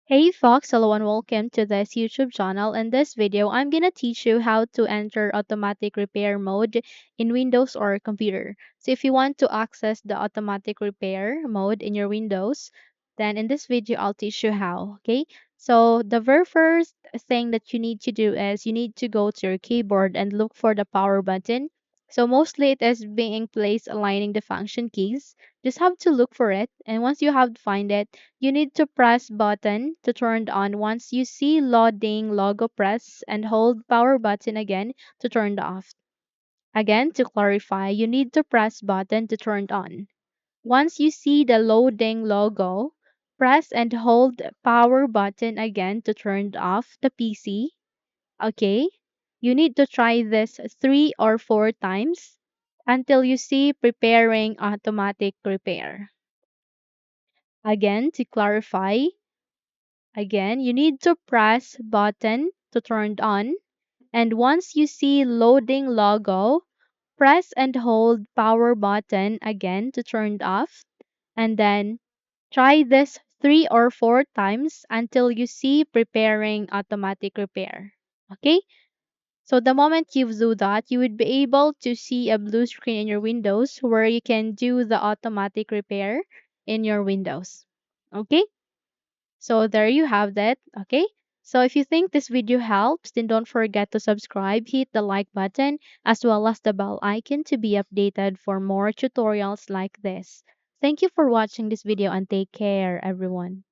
Hey folks, hello and welcome to this YouTube channel. In this video, I'm gonna teach you how to enter automatic repair mode in Windows or computer. So if you want to access the automatic repair mode in your Windows, then in this video, I'll teach you how, okay? So the very first thing that you need to do is you need to go to your keyboard and look for the power button. So mostly it is being placed aligning the function keys. Just have to look for it, and once you have find it, you need to press button to turn it on. Once you see loading logo, press and hold power button again to turn it off. Again, to clarify, you need to press button to turn it on. Once you see the loading logo, press and hold power button again to turn off the PC. Okay? You need to try this 3 or 4 times until you see preparing automatic repair. Again, to clarify, again, you need to press button to turn it on, and once you see loading logo, press and hold power button again to turn it off, and then try this 3 or 4 times until you see preparing automatic repair. Okay? So the moment you do that, you would be able to see a blue screen in your Windows where you can do the automatic repair in your Windows. Okay? So there you have that. Okay. So if you think this video helps, then don't forget to subscribe, hit the like button, as well as the bell icon to be updated for more tutorials like this. Thank you for watching this video and take care, everyone.